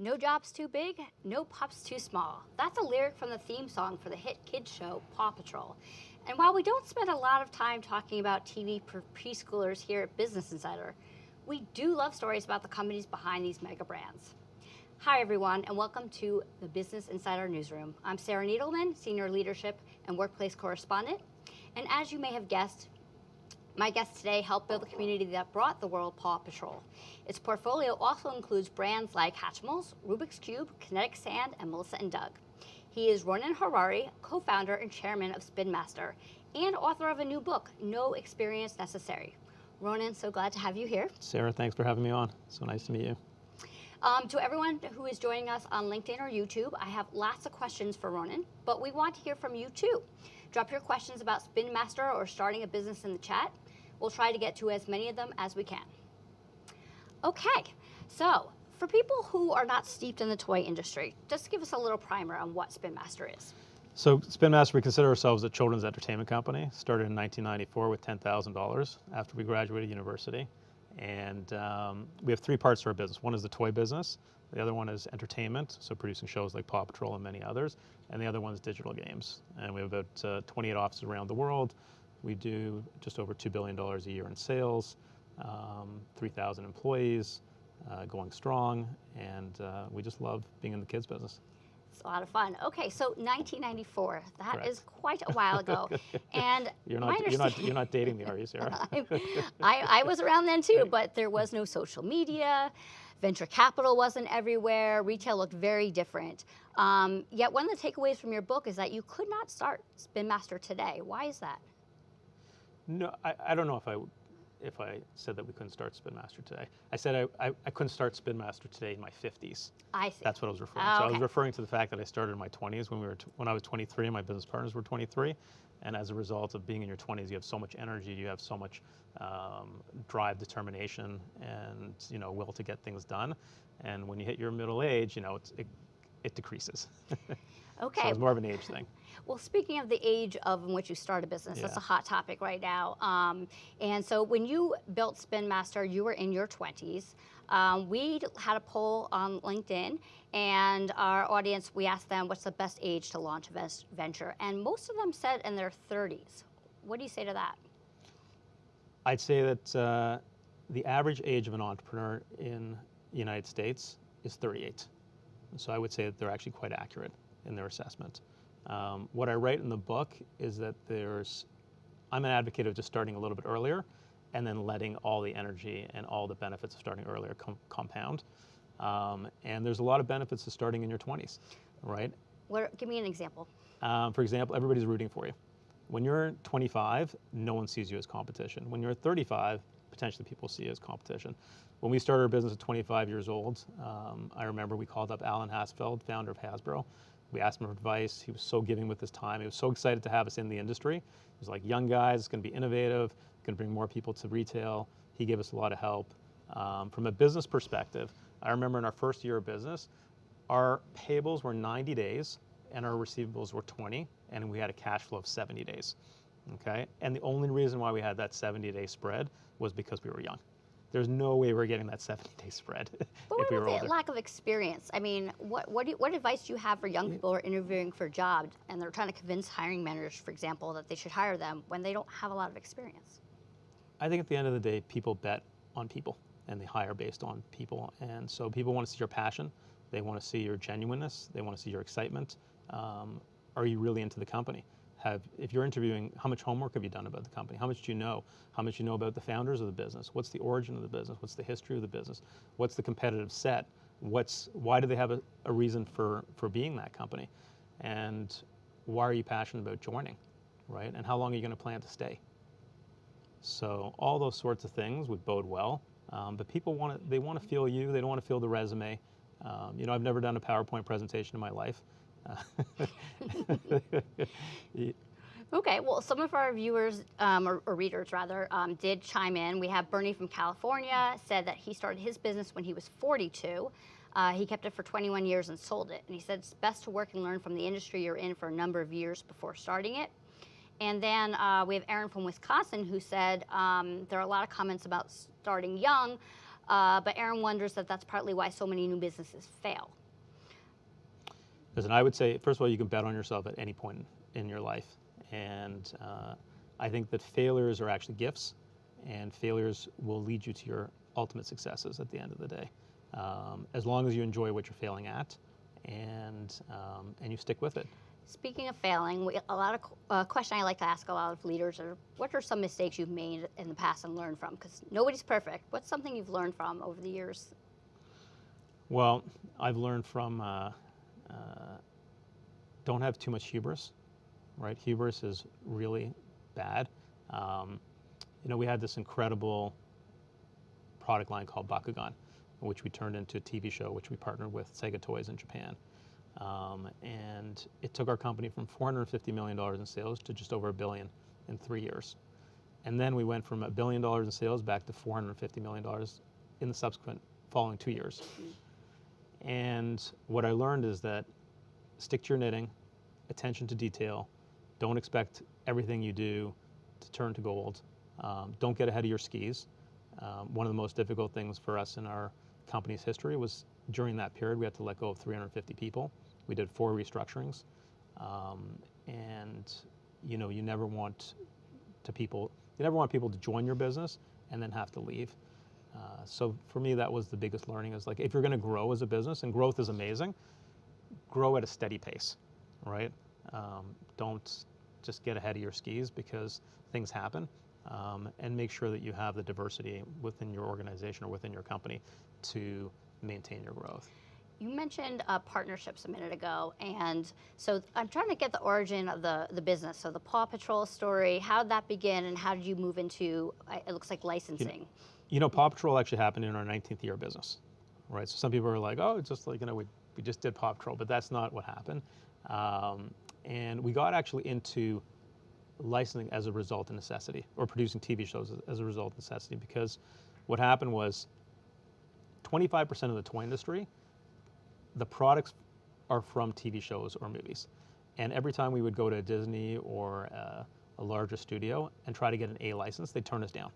No job's too big, no pup's too small. That's a lyric from the theme song for the hit kids show Paw Patrol. And while we don't spend a lot of time talking about TV for preschoolers here at Business Insider, we do love stories about the companies behind these mega brands. Hi everyone, and welcome to the Business Insider Newsroom. I'm Sarah Needleman, Senior Leadership and Workplace Correspondent. And as you may have guessed, my guest today helped build the community that brought the world Paw Patrol. Its portfolio also includes brands like Hatchimals, Rubik's Cube, Kinetic Sand, and Melissa & Doug. He is Ronnen Harary, co-founder and chairman of Spin Master, and author of a new book, No Experience Necessary. Ronnen, so glad to have you here. Sarah, thanks for having me on. So nice to meet you. To everyone who is joining us on LinkedIn or YouTube, I have lots of questions for Ronnen, but we want to hear from you too. Drop your questions about Spin Master or starting a business in the chat. We'll try to get to as many of them as we can. Okay, so for people who are not steeped in the toy industry, just give us a little primer on what Spin Master is. So Spin Master, we consider ourselves a children's entertainment company. Started in 1994 with $10,000 after we graduated university. And we have three parts to our business. One is the toy business. The other one is entertainment, so producing shows like Paw Patrol and many others. And the other one is digital games. And we have about 28 offices around the world. We do just over $2 billion a year in sales, 3,000 employees, going strong, and we just love being in the kids business. It's a lot of fun. Okay, so 1994, that Correct. is quite a while ago. And You're not dating me, are you, Sarah? I was around then too, but there was no social media, venture capital wasn't everywhere, retail looked very different. Yet one of the takeaways from your book is that you could not start Spin Master today. Why is that? No, I don't know if I said that we couldn't start Spin Master today. I said I couldn't start Spin Master today in my 50s. I see. That's what I was referring Oh, to. okay. I was referring to the fact that I started in my 20s when I was 23 and my business partners were 23. And as a result of being in your 20s, you have so much energy, you have so much drive, determination, and will to get things done. And when you hit your middle age, it decreases. Okay. So it's more of an age thing. Well, speaking of the age of in which you start a business, that's a hot topic right now. And so when you built Spin Master, you were in your 20s. We had a poll on LinkedIn, and our audience, we asked them what's the best age to launch a venture, and most of them said in their 30s. What do you say to that? I'd say that the average age of an entrepreneur in the United States is 38. So I would say that they're actually quite accurate in their assessment. What I write in the book is that I'm an advocate of just starting a little bit earlier and then letting all the energy and all the benefits of starting earlier compound. And there's a lot of benefits to starting in your 20s, right? Give me an example. For example, everybody's rooting for you. When you're 25, no one sees you as competition. When you're 35, potentially people see you as competition. When we started our business at 25 years old, I remember we called up Alan Hasfeld, founder of Hasbro. We asked him for advice. He was so giving with his time. He was so excited to have us in the industry. He was like, young guys, it's going to be innovative, going to bring more people to retail. He gave us a lot of help. From a business perspective, I remember in our first year of business, our payables were 90 days and our receivables were 20, and we had a cash flow of 70 days. Okay? And the only reason why we had that 70-day spread was because we were young. There's no way we're getting that 70-day spread But if we what were about older. the lack of experience? I mean, what advice do you have for young people who are interviewing for jobs and they're trying to convince hiring managers, for example, that they should hire them when they don't have a lot of experience? I think at the end of the day, people bet on people and they hire based on people. And so people want to see your passion. They want to see your genuineness. They want to see your excitement. Are you really into the company? If you're interviewing, how much homework have you done about the company? How much do you know? How much do you know about the founders of the business? What's the origin of the business? What's the history of the business? What's the competitive set? Why do they have a reason for being that company? And why are you passionate about joining, right? And how long are you going to plan to stay? So all those sorts of things would bode well. But people want to feel you. They don't want to feel the resume. I've never done a PowerPoint presentation in my life. Okay, well, some of our viewers, or readers rather, did chime in. We have Bernie from California, said that he started his business when he was 42. He kept it for 21 years and sold it. And he said it's best to work and learn from the industry you're in for a number of years before starting it. And then we have Aaron from Wisconsin who said there are a lot of comments about starting young, but Aaron wonders that that's partly why so many new businesses fail. Listen, I would say, first of all, you can bet on yourself at any point in your life. And I think that failures are actually gifts, and failures will lead you to your ultimate successes at the end of the day. As long as you enjoy what you're failing at, and you stick with it. Speaking of failing, a lot of question I like to ask a lot of leaders are, what are some mistakes you've made in the past and learned from? Because nobody's perfect. What's something you've learned from over the years? Well, I've learned from don't have too much hubris, right? Hubris is really bad. We had this incredible product line called Bakugan, which we turned into a TV show, which we partnered with Sega Toys in Japan. And it took our company from $450 million in sales to just over $1 billion in 3 years. And then we went from $1 billion in sales back to $450 million in the subsequent following 2 years. And what I learned is that stick to your knitting, attention to detail, don't expect everything you do to turn to gold. Don't get ahead of your skis. One of the most difficult things for us in our company's history was during that period we had to let go of 350 people. We did 4 restructurings, and you never want people to join your business and then have to leave. So for me, that was the biggest learning, is like, if you're going to grow as a business, and growth is amazing, grow at a steady pace, right? Don't just get ahead of your skis, because things happen, and make sure that you have the diversity within your organization or within your company to maintain your growth. You mentioned partnerships a minute ago, and so I'm trying to get the origin of the business. So the Paw Patrol story, how did that begin, and how did you move into, it looks like, licensing? Paw Patrol actually happened in our 19th year of business, right? So some people are like, oh, it's just like, we just did Paw Patrol, but that's not what happened. And we got actually into licensing as a result of necessity, or producing TV shows as a result of necessity, because what happened was 25% of the toy industry, the products are from TV shows or movies. And every time we would go to Disney or a larger studio and try to get an A license, they'd turn us down.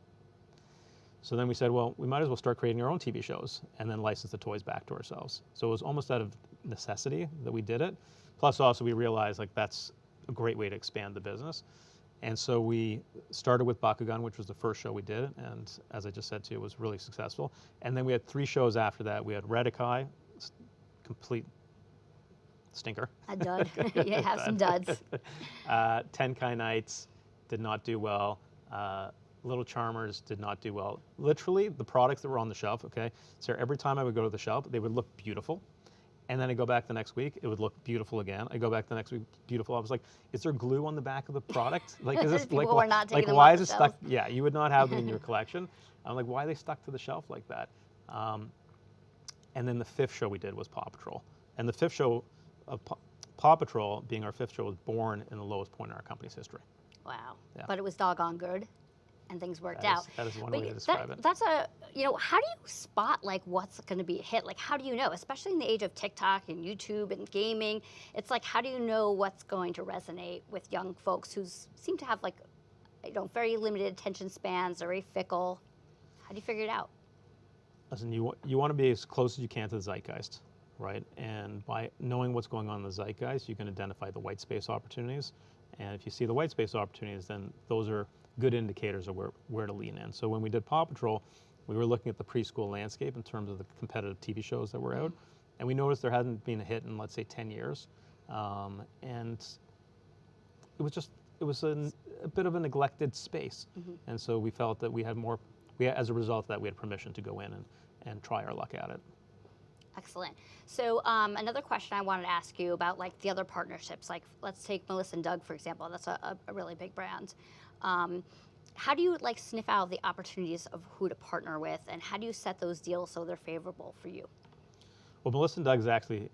So then we said, well, we might as well start creating our own TV shows and then license the toys back to ourselves. So it was almost out of necessity that we did it. Plus also we realized, like, that's a great way to expand the business. And so we started with Bakugan, which was the first show we did, and as I just said to you, it was really successful. And then we had 3 shows after that. We had Redikai, complete stinker. A dud. You have some duds. Tenkai Nights did not do well. Little Charmers did not do well. Literally, the products that were on the shelf, okay, so every time I would go to the shelf, they would look beautiful. And then I go back the next week, it would look beautiful again. I go back the next week, beautiful. I was like, is there glue on the back of the product? Like, is this People were not taking them why off is the it shelf. stuck? Yeah, you would not have them in your collection. I'm like, why are they stuck to the shelf like that? And then the 5th show we did was Paw Patrol. And the 5th show of Paw Patrol, being our 5th show, was born in the lowest point in our company's history. Wow. Yeah. But it was doggone good, and things worked out. That is one way to describe it. That's how do you spot, like, what's going to be a hit? Like, how do you know, especially in the age of TikTok and YouTube and gaming? It's like, how do you know what's going to resonate with young folks who seem to have, like, very limited attention spans, are very fickle? How do you figure it out? Listen, you want to be as close as you can to the zeitgeist, right? And by knowing what's going on in the zeitgeist, you can identify the white space opportunities. And if you see the white space opportunities, then those are good indicators of where to lean in. So when we did Paw Patrol, we were looking at the preschool landscape in terms of the competitive TV shows that were out, and we noticed there hadn't been a hit in, let's say, 10 years. And it was a bit of a neglected space. And so we felt that as a result of that, we had permission to go in and try our luck at it. Excellent. So another question I wanted to ask you about, like, the other partnerships, like, let's take Melissa & Doug, for example. That's a really big brand. How do you, like, sniff out the opportunities of who to partner with, and how do you set those deals so they're favorable for you? Well, Melissa & Doug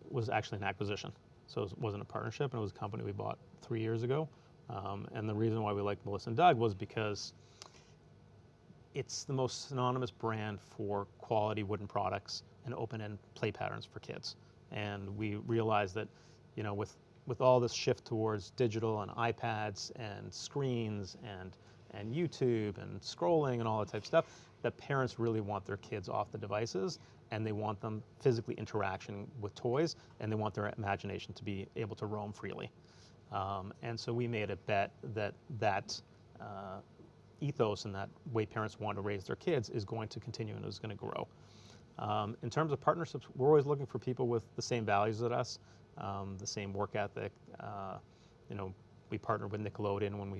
was actually an acquisition. So it wasn't a partnership, and it was a company we bought 3 years ago. And the reason why we liked Melissa & Doug was because it's the most synonymous brand for quality wooden products and open-end play patterns for kids. And we realized that, with all this shift towards digital and iPads and screens and YouTube and scrolling and all that type of stuff, that parents really want their kids off the devices, and they want them physically interaction with toys, and they want their imagination to be able to roam freely. And so we made a bet that ethos and that way parents want to raise their kids is going to continue and is going to grow. In terms of partnerships, we're always looking for people with the same values as us, the same work ethic. We partnered with Nickelodeon when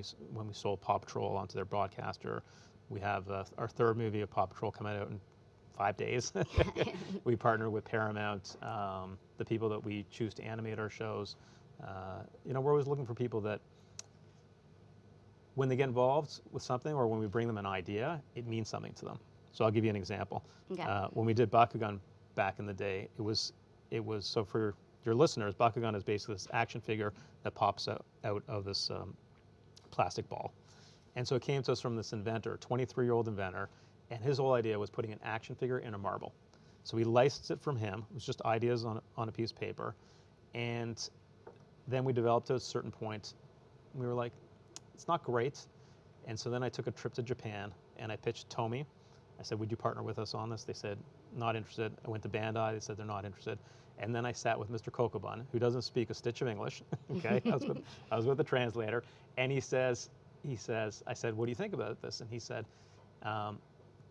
we sold Paw Patrol onto their broadcaster. We have our third movie of Paw Patrol coming out in 5 days. We partner with Paramount, the people that we choose to animate our shows. We're always looking for people that when they get involved with something or when we bring them an idea, it means something to them. So I'll give you an example. Okay. When we did Bakugan back in the day, it was so for your listeners, Bakugan is basically this action figure that pops out of this plastic ball. And so it came to us from this inventor, 23-year-old inventor, and his whole idea was putting an action figure in a marble. So we licensed it from him. It was just ideas on a piece of paper. And then we developed to a certain point. We were like, it's not great. And so then I took a trip to Japan, and I pitched Tomy. I said, would you partner with us on this? They said, not interested. I went to Bandai. They said, they're not interested. And then I sat with Mr. Kokobun, who doesn't speak a stitch of English. Okay, I was with the translator, and he says, I said, what do you think about this? And he said,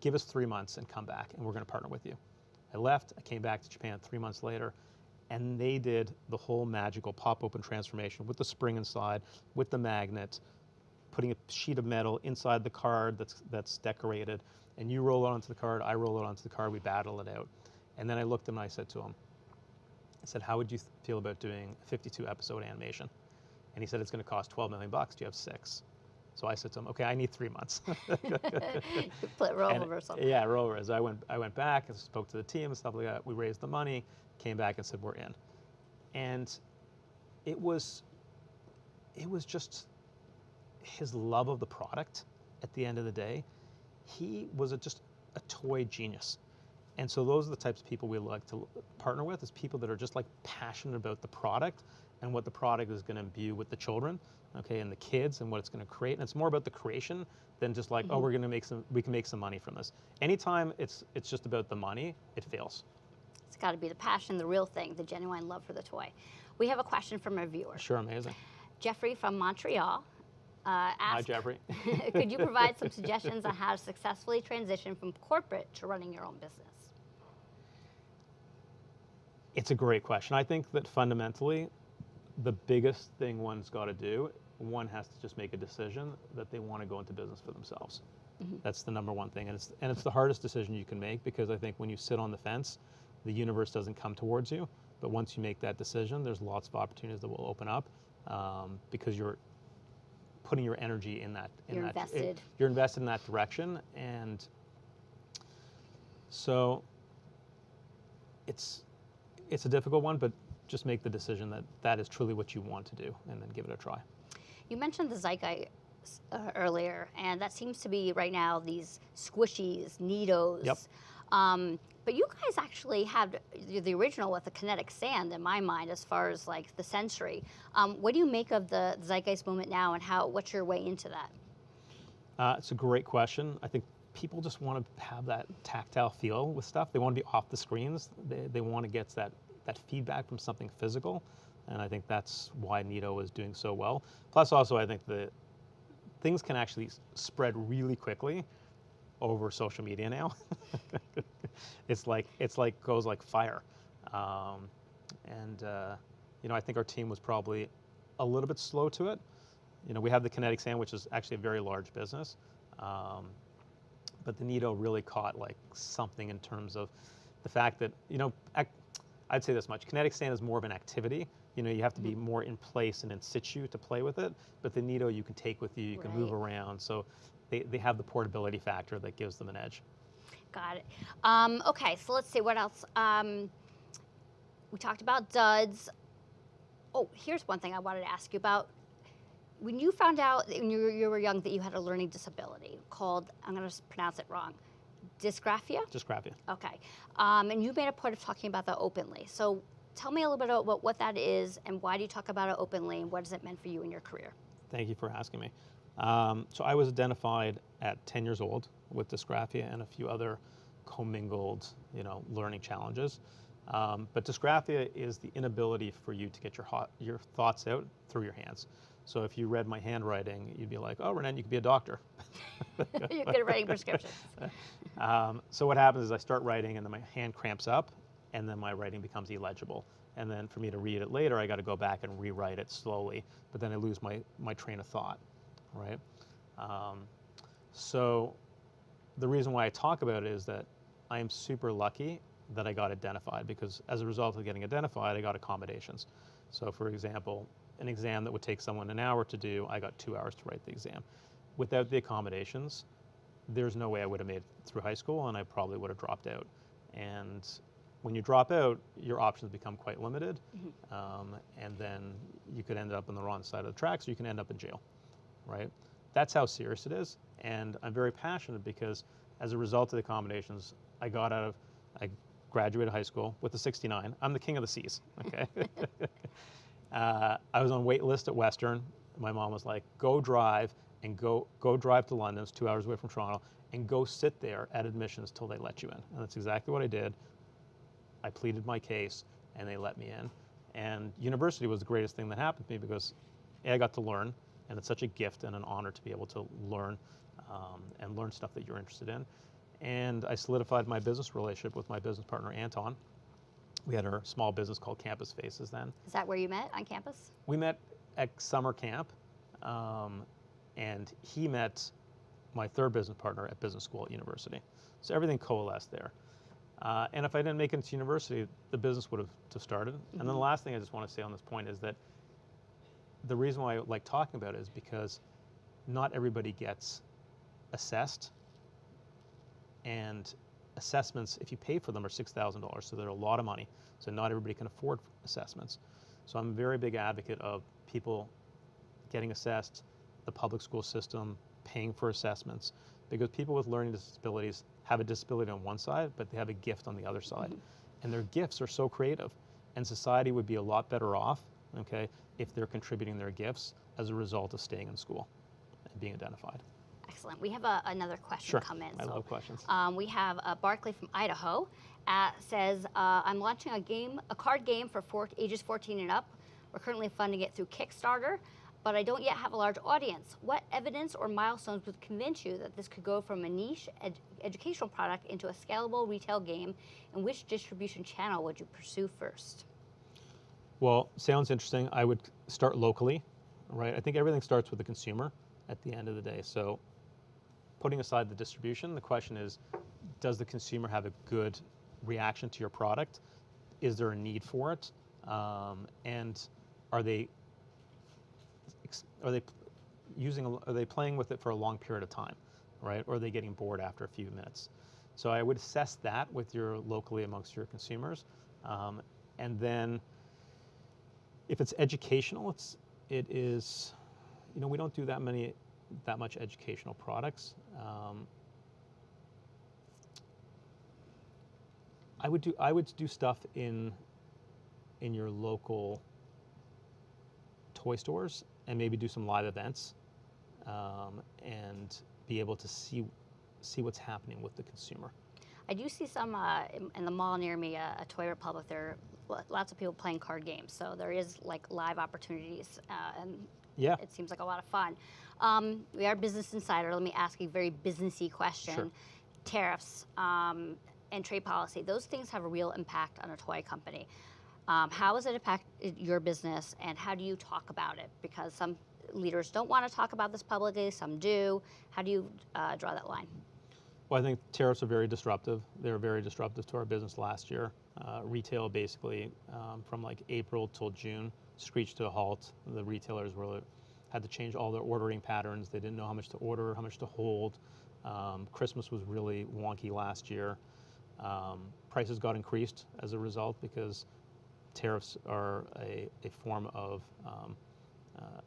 give us 3 months and come back, and we're going to partner with you. I left. I came back to Japan 3 months later, and they did the whole magical pop-open transformation with the spring inside, with the magnet, putting a sheet of metal inside the card that's decorated, and you roll it onto the card, I roll it onto the card, we battle it out. And then I looked at him and I said to him, I said, how would you feel about doing a 52-episode animation? And he said, it's going to cost $12 million. Do you have 6? So I said to him, okay, I need 3 months. Roll over or something. Yeah, roll over. As I went back and spoke to the team and stuff like that. We raised the money, came back and said, we're in. And it was just his love of the product at the end of the day. He was just a toy genius. And so those are the types of people we like to partner with, is people that are just like passionate about the product and what the product is going to imbue with the children, okay, and the kids and what it's going to create. And it's more about the creation than just like, oh, we can make some money from this. Anytime it's just about the money, it fails. It's got to be the passion, the real thing, the genuine love for the toy. We have a question from a viewer. Sure, amazing. Jeffrey from Montreal asked, hi, Jeffrey. could you provide some suggestions on how to successfully transition from corporate to running your own business? It's a great question. I think that fundamentally, the biggest thing one's got to do, one has to just make a decision that they want to go into business for themselves. That's the number one thing, and it's the hardest decision you can make, because I think when you sit on the fence, the universe doesn't come towards you. But once you make that decision, there's lots of opportunities that will open up, because you're putting your energy in that. You're invested. You're invested in that direction, and so it's a difficult one, but just make the decision that that is truly what you want to do, and then give it a try. You mentioned the zeitgeist earlier, and that seems to be right now these squishies, Neatos. Yep. But you guys actually have the original with the kinetic sand in my mind, as far as like the sensory. What do you make of the zeitgeist movement now, and what's your way into that? It's a great question. I think people just want to have that tactile feel with stuff. They want to be off the screens. They want to get that feedback from something physical, and I think that's why Neato is doing so well. Plus, also, I think the things can actually spread really quickly over social media now. It's like goes like fire, and I think our team was probably a little bit slow to it. We have the kinetic sand, which is actually a very large business. But the Neato really caught like something in terms of the fact that, I'd say this much: kinetic sand is more of an activity. You have to be more in place and in situ to play with it. But the Neato you can take with you, you can move around. So they have the portability factor that gives them an edge. Got it. Okay, so let's see what else. We talked about duds. Oh, here's one thing I wanted to ask you about. When you found out when you were young that you had a learning disability called, I'm going to pronounce it wrong, dysgraphia? Dysgraphia. Okay. And you made a point of talking about that openly. So tell me a little bit about what that is, and why do you talk about it openly, and what has it meant for you in your career? Thank you for asking me. So I was identified at 10 years old with dysgraphia and a few other commingled, learning challenges. But dysgraphia is the inability for you to get your thoughts out through your hands. So if you read my handwriting, you'd be like, "Oh, Ronnen, you could be a doctor." You're good at writing prescriptions. So what happens is I start writing, and then my hand cramps up, and then my writing becomes illegible. And then for me to read it later, I got to go back and rewrite it slowly. But then I lose my train of thought, right? So the reason why I talk about it is that I am super lucky that I got identified, because as a result of getting identified, I got accommodations. So for example, an exam that would take someone an hour to do, I got 2 hours to write the exam. Without the accommodations, there's no way I would have made it through high school, and I probably would have dropped out. And when you drop out, your options become quite limited, and then you could end up on the wrong side of the tracks, or you can end up in jail, right? That's how serious it is, and I'm very passionate because as a result of the accommodations, I graduated high school with a 69. I'm the king of the C's, okay? I was on wait list at Western. My mom was like, go drive to London, it's 2 hours away from Toronto, and go sit there at admissions till they let you in. And that's exactly what I did. I pleaded my case, and they let me in. And university was the greatest thing that happened to me because I got to learn, and it's such a gift and an honor to be able to learn and learn stuff that you're interested in. And I solidified my business relationship with my business partner, Anton. We had our small business called Campus Faces then. Is that where you met, on campus? We met at summer camp, and he met my third business partner at business school at university. So everything coalesced there. And if I didn't make it into university, the business would have started. And then the last thing I just want to say on this point is that the reason why I like talking about it is because not everybody gets assessed, and assessments, if you pay for them, are $6,000, so they're a lot of money. So not everybody can afford assessments. So I'm a very big advocate of people getting assessed, the public school system paying for assessments, because people with learning disabilities have a disability on one side, but they have a gift on the other side. And their gifts are so creative, and society would be a lot better off, okay, if they're contributing their gifts as a result of staying in school and being identified. Excellent. We have another question come in. I love questions. We have Barclay from Idaho says, I'm launching a card game for ages 14 and up. We're currently funding it through Kickstarter, but I don't yet have a large audience. What evidence or milestones would convince you that this could go from a niche educational product into a scalable retail game, and which distribution channel would you pursue first? Well, sounds interesting. I would start locally, right? I think everything starts with the consumer at the end of the day. So putting aside the distribution, the question is, does the consumer have a good reaction to your product? Is there a need for it? And are they playing with it for a long period of time, right? Or are they getting bored after a few minutes? So I would assess that with your locally amongst your consumers. And then if it's educational, it is, we don't do that much educational products. I would do stuff in your local toy stores, and maybe do some live events, and be able to see what's happening with the consumer. I do see some in the mall near me, a Toy Republic. There are lots of people playing card games, so there is like live opportunities, and yeah, it seems like a lot of fun. We are Business Insider. Let me ask you a very businessy question. Sure. Tariffs and trade policy, those things have a real impact on a toy company. How has it impacted your business, and how do you talk about it? Because some leaders don't want to talk about this publicly, some do. How do you draw that line? Well, I think tariffs are very disruptive. They were very disruptive to our business last year. Retail basically, from like April till June, screeched to a halt. The retailers had to change all their ordering patterns. They didn't know how much to order, how much to hold. Christmas was really wonky last year. Prices got increased as a result because tariffs are a form of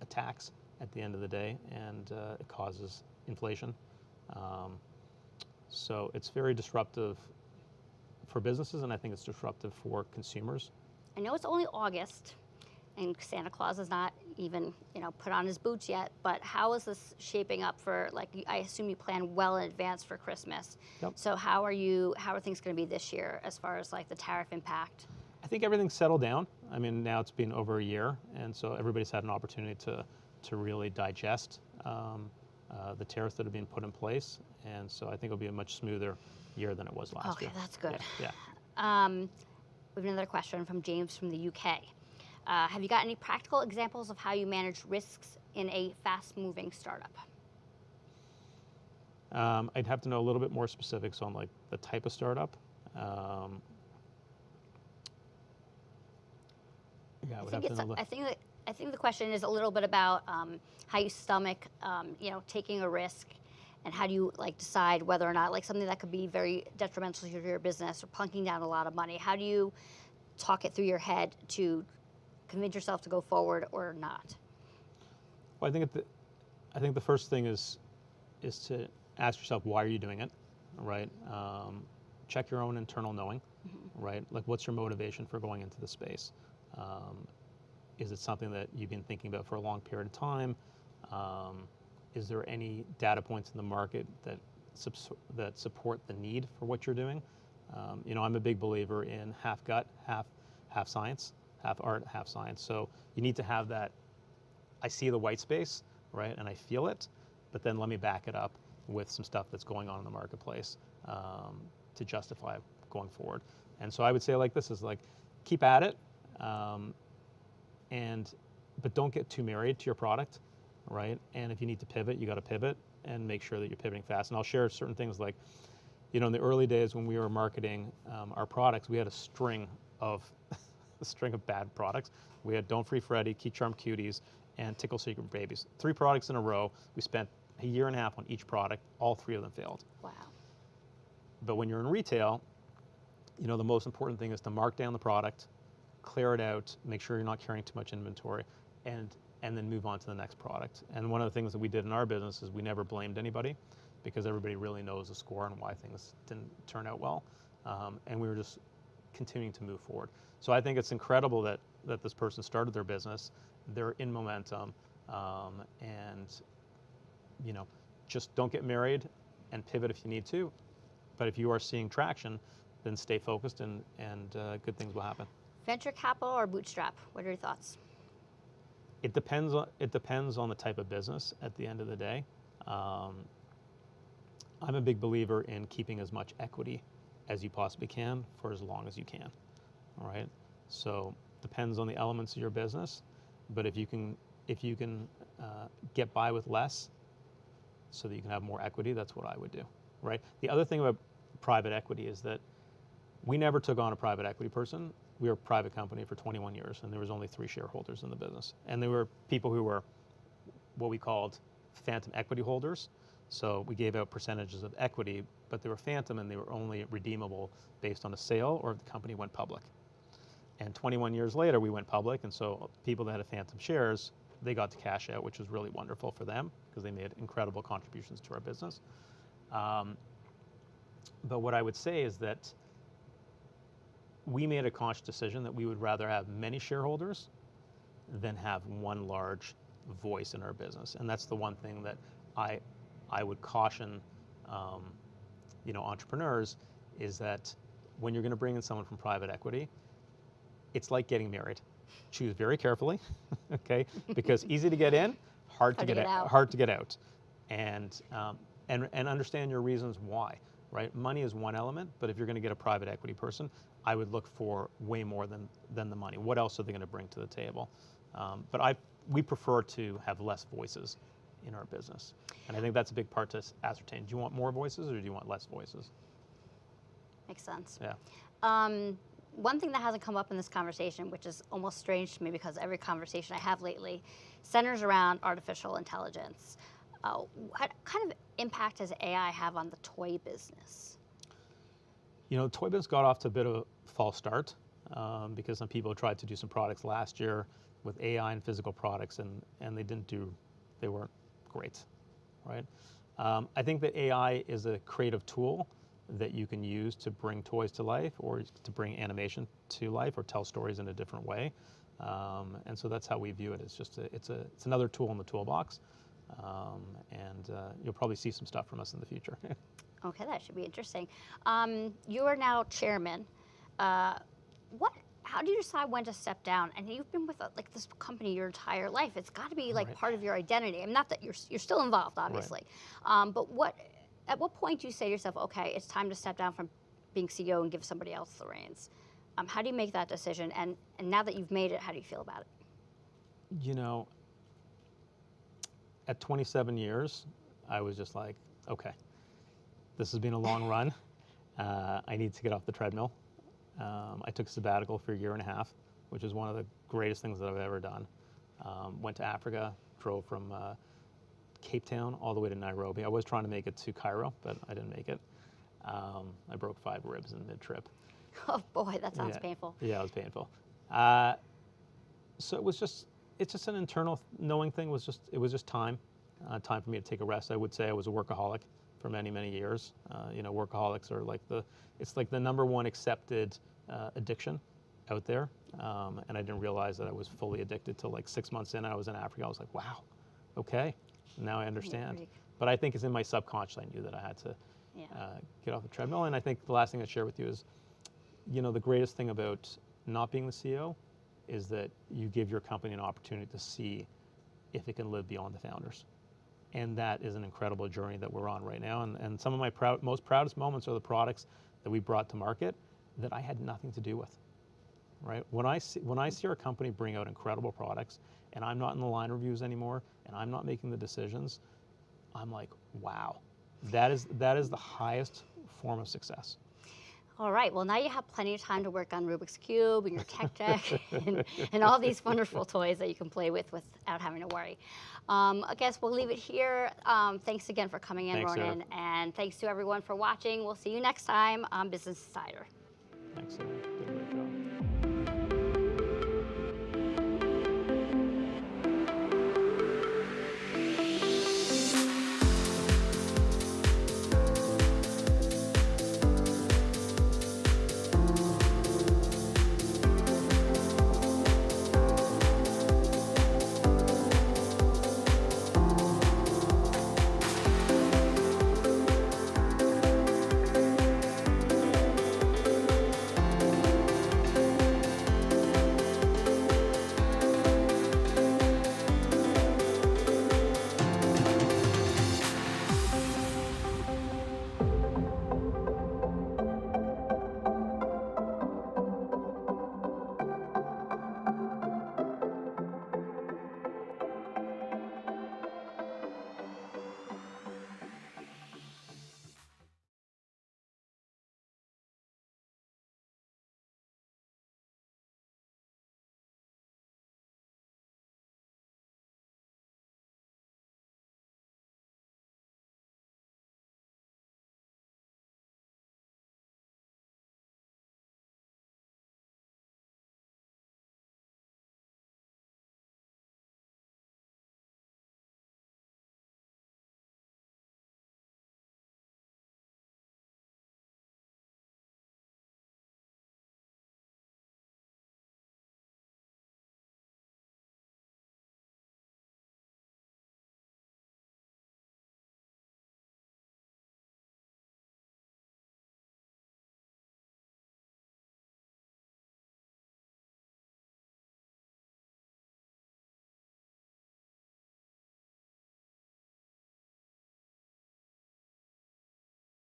a tax at the end of the day, and it causes inflation. So it's very disruptive for businesses, and I think it's disruptive for consumers. I know it's only August, and Santa Claus is not even, put on his boots yet, but how is this shaping up for, like, I assume you plan well in advance for Christmas. Yep. So how are things going to be this year as far as like the tariff impact? I think everything's settled down. I mean, now it's been over a year, and so everybody's had an opportunity to really digest the tariffs that have been put in place, and so I think it'll be a much smoother year than it was last year. Okay, that's good. Yeah. We have another question from James from the UK. Have you got any practical examples of how you manage risks in a fast-moving startup? I'd have to know a little bit more specifics on like the type of startup. Yeah, I would have to know. I think the question is a little bit about how you stomach, taking a risk, and how do you like decide whether or not like something that could be very detrimental to your business or plunking down a lot of money. How do you talk it through your head to convince yourself to go forward or not? Well, I think the first thing is to ask yourself, why are you doing it, right? Check your own internal knowing, right? Like, what's your motivation for going into the space? Is it something that you've been thinking about for a long period of time? Is there any data points in the market that support the need for what you're doing? I'm a big believer in half gut, half science, half art, half science. So you need to have that. I see the white space, right, and I feel it, but then let me back it up with some stuff that's going on in the marketplace to justify going forward. And so I would say like this is like, keep at it, but don't get too married to your product, right? And if you need to pivot, you got to pivot and make sure that you're pivoting fast. And I'll share certain things like, in the early days when we were marketing our products, we had a string of bad products. We had Don't Free Freddy, Key Charm Cuties, and Tickle Secret Babies. 3 products in a row. We spent a year and a half on each product. All 3 of them failed. Wow. But when you're in retail, the most important thing is to mark down the product, clear it out, make sure you're not carrying too much inventory, and then move on to the next product. And one of the things that we did in our business is we never blamed anybody, because everybody really knows the score and why things didn't turn out well. And we were just continuing to move forward. So I think it's incredible that this person started their business. They're in momentum, and just don't get married and pivot if you need to. But if you are seeing traction, then stay focused, and good things will happen. Venture capital or bootstrap? What are your thoughts? It depends on the type of business at the end of the day. I'm a big believer in keeping as much equity as you possibly can for as long as you can. All right. So depends on the elements of your business, but if you can get by with less, so that you can have more equity, that's what I would do. Right. The other thing about private equity is that we never took on a private equity person. We were a private company for 21 years, and there was only 3 shareholders in the business. And there were people who were what we called phantom equity holders. So we gave out percentages of equity, but they were phantom, and they were only redeemable based on a sale or if the company went public. And 21 years later, we went public, and so people that had phantom shares, they got to cash out, which was really wonderful for them because they made incredible contributions to our business. But what I would say is that we made a conscious decision that we would rather have many shareholders than have one large voice in our business. And that's the one thing that I would caution entrepreneurs, is that when you're going to bring in someone from private equity, it's like getting married. Choose very carefully, okay? Because easy to get in, hard to get out. And understand your reasons why, right? Money is one element, but if you're going to get a private equity person, I would look for way more than the money. What else are they going to bring to the table? But we prefer to have less voices in our business. And I think that's a big part to ascertain. Do you want more voices or do you want less voices? Makes sense. Yeah. One thing that hasn't come up in this conversation, which is almost strange to me because every conversation I have lately centers around artificial intelligence. What kind of impact does AI have on the toy business? Toy business got off to a bit of a false start because some people tried to do some products last year with AI and physical products, and they weren't great, right? I think that AI is a creative tool that you can use to bring toys to life or to bring animation to life or tell stories in a different way. And so that's how we view it. It's just it's another tool in the toolbox, and you'll probably see some stuff from us in the future. Okay, that should be interesting. You are now chairman. How do you decide when to step down? And you've been with like this company your entire life. It's got to be like Right. part of your identity. I mean, not that you're still involved, obviously, but at what point do you say to yourself, okay, it's time to step down from being CEO and give somebody else the reins? How do you make that decision? And now that you've made it, how do you feel about it? You know, at 27 years, I was just like, okay, this has been a long run. I need to get off the treadmill. I took a sabbatical for a year and a half, which is one of the greatest things that I've ever done. Went to Africa, drove from Cape Town all the way to Nairobi. I was trying to make it to Cairo, but I didn't make it. I broke 5 ribs in mid-trip. Oh boy, that sounds painful. Yeah, it was painful. So it's just an internal knowing thing. It was just time for me to take a rest. I would say I was a workaholic for many, many years. Workaholics are like it's like the number one accepted addiction out there. And I didn't realize that I was fully addicted till like 6 months in. I was in Africa. I was like, wow, okay, now I understand. But I think it's in my subconscious. I knew that I had to get off the treadmill. And I think the last thing I'd share with you is, the greatest thing about not being the CEO is that you give your company an opportunity to see if it can live beyond the founders. And that is an incredible journey that we're on right now. And some of my most proudest moments are the products that we brought to market that I had nothing to do with, right? When I see our company bring out incredible products and I'm not in the line reviews anymore and I'm not making the decisions, I'm like, wow, that is the highest form of success. All right. Well, now you have plenty of time to work on Rubik's Cube and your tech deck and all these wonderful toys that you can play with without having to worry. I guess we'll leave it here. Thanks again for coming in, Ronnen. And thanks to everyone for watching. We'll see you next time on Business Insider. Thanks, Sarah. Did a great job.